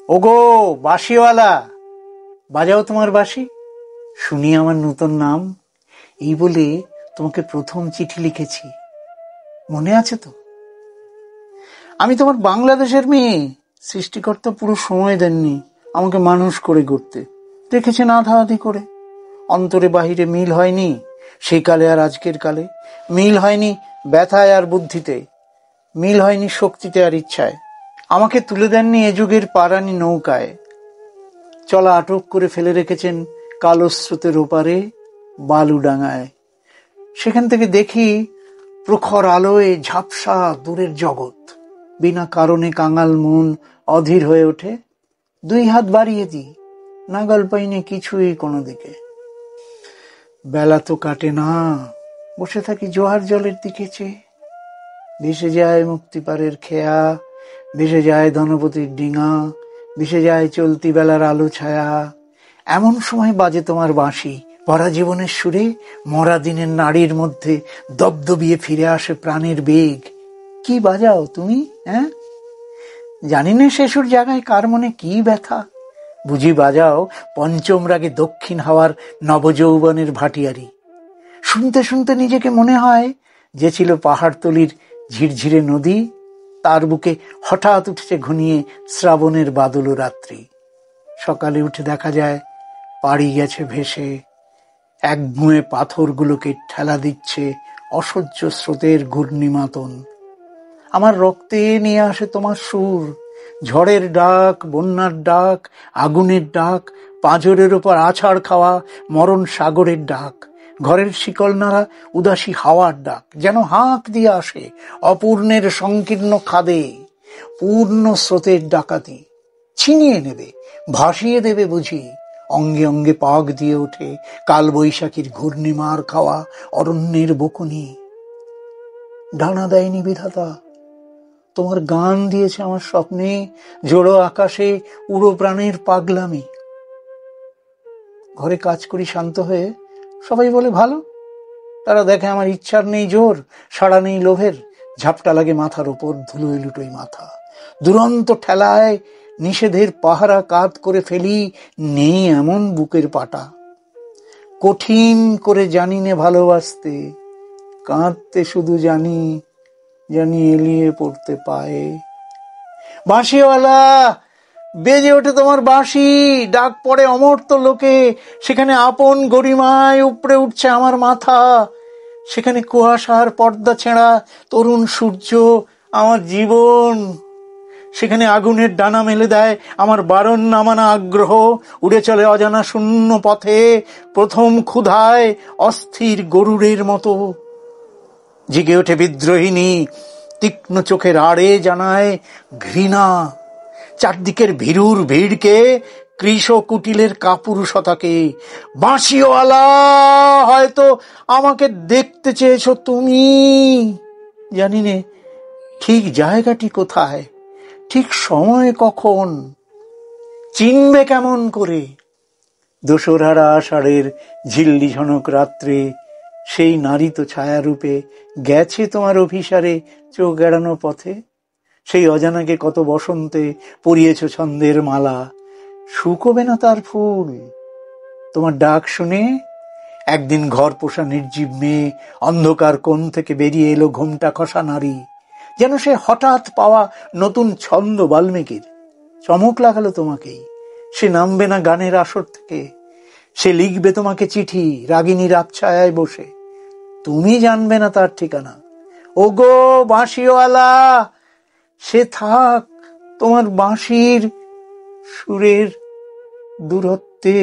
ওগো বাঁশিওয়ালা, বাজাও তোমার বাঁশি, শুনি আমার নূতন নাম। এই বলে তোমাকে প্রথম চিঠি লিখেছি, মনে আছে তো? আমি তোমার বাংলাদেশের মেয়ে। সৃষ্টিকর্তা পুরো সময় দেননি আমাকে মানুষ করে গড়তে, রেখেছেন আধাআধি করে। অন্তরে বাহিরে মিল হয়নি সেই কালে আর আজকের কালে, মিল হয়নি ব্যথায় আর বুদ্ধিতে, মিল হয়নি শক্তিতে আর ইচ্ছায়। আমাকে তুলে দেননি এ যুগের পারানি নৌকায়, চলা আটক করে ফেলে রেখেছেন কালো স্রোতের ওপারে বালুডাঙায়। সেখান থেকে দেখি প্রখর আলোয় ঝাপসা দূরের জগৎ। বিনা কারণে কাঙাল মন অধীর হয়ে ওঠে। দুই হাত বাড়িয়ে দিই, নাগাল পাইনি কিছুই কোনো দিকে। বেলা তো কাটে না, বসে থাকি জোয়ার জলের দিকে চেয়ে। ভেসে যায় মুক্তিপাড়ের খেয়া, ভেসে যায় ধনপতির ডিঙা, ভেসে যায় চলতি বেলার আলো ছায়া। এমন সময় বাজে তোমার বাঁশি, ভরা জীবনের সুরে মরা দিনের নাড়ির মধ্যে দবদবিয়ে ফিরে আসে প্রাণের বেগ। কি বাজাও তুমি, হ্যাঁ? জানি না শেষুর জায়গায় কার মনে কি ব্যথা, বুঝি বাজাও পঞ্চম রাগে দক্ষিণ হাওয়ার নবযৌবনের ভাটিয়ারি। শুনতে শুনতে নিজেকে মনে হয় যে ছিল পাহাড়তলির ঝিরঝিরে নদী, তার বুকে হঠাৎ উঠেছে ঘনিয়ে শ্রাবণের বাদল রাত্রি। সকালে উঠে দেখা যায় পাড়ি গেছে ভেসে, এক গুঁয়ে পাথরগুলোকে ঠেলা দিচ্ছে অসহ্য স্রোতের ঘূর্ণিমাতন। আমার রক্তে নিয়ে আসে তোমার সুর, ঝড়ের ডাক, বন্যার ডাক, আগুনের ডাক, পাঁজরের ওপর আছাড় খাওয়া মরণ সাগরের ডাক, ঘরের শিকল নাড়া উদাসী হাওয়ার ডাক, যেন হাঁক দিয়ে আসে অপূর্ণের সংকীর্ণ খাদে। পূর্ণ স্রোতের ডাকাতি ছিনিয়ে নেবে, ভাসিয়ে দেবে বুঝি। অঙ্গে অঙ্গে পাক দিয়ে ওঠে কাল বৈশাখীর ঘূর্ণিমার খাওয়া অরণ্যের বকুনি। ডানা দেয়নি বিধাতা, তোমার গান দিয়েছে আমার স্বপ্নে জোড়ো আকাশে উড়ো প্রাণের পাগলামি। ঘরে কাজ করি শান্ত হয়ে, সবাই বলে ভালো। তারা দেখে আমার ইচ্ছার নেই জোর, সাড়া নেই লোভের, ঝাপটা লাগে মাথার ওপর ধুলোয় লুটোই মাথা। দুরন্ত ঠেলায় নিষেধের পাহারা কাত করে ফেলি, নেই এমন বুকের পাটা। কঠিন করে জানি নে ভালোবাসতে, কাঁদতে শুধু জানি, জানি এলিয়ে পড়তে পায়ে। বাঁশিওয়ালা, বেজে ওঠে তোমার বাঁশি, ডাক পড়ে অমর্ত লোকে। সেখানে আপন গরিমায় উপড়ে উঠছে আমার মাথা, সেখানে কুয়াশার পর্দা ছেঁড়া তরুণ সূর্য আমার জীবন। সেখানে আগুনের ডানা মেলে দেয় আমার বারণ নামানা আগ্রহ, উড়ে চলে অজানা শূন্য পথে প্রথম ক্ষুধায় অস্থির গরুরের মতো। জেগে ওঠে বিদ্রোহিনী, তীক্ষ্ণ চোখের আড়ে জানায় ঘৃণা চারদিকের ভীরুর ভিড়কে, কৃষ কুটিলের কাপুরুষতাকে। বাঁশিওয়ালা, হয়তো আমাকে দেখতে চেয়েছ তুমি, জানি নে ঠিক জায়গাটি কোথায়, ঠিক সময় কখন, চিনবে কেমন করে। দোসরারা আষাঢ়ের ঝিল্লি ঝনক রাত্রে সেই নারী তো ছায়ারূপে গেছে তোমার অভিসারে চোখ এড়ানো পথে। সেই অজানাকে কত বসন্তে পরিয়েছ ছন্দের মালা, শুকোবে না তার ফুল। তোমার ডাক শুনে একদিন ঘর পোষা নির্জীব মেয়ে অন্ধকার কোণ থেকে বেরিয়ে এলো ঘোমটা খসা নারী, যেন সে হঠাৎ পাওয়া নতুন ছন্দ বাল্মীকির। চমক লাগালো তোমাকেই, সে নামবে না গানের আসর থেকে, সে লিখবে তোমাকে চিঠি রাগিনীর আবছায়ায় বসে। তুমি জানবে না তার ঠিকানা। ওগো বাঁশিওয়ালা, সে থাক তোমার বাঁশির সুরের দূরত্বে।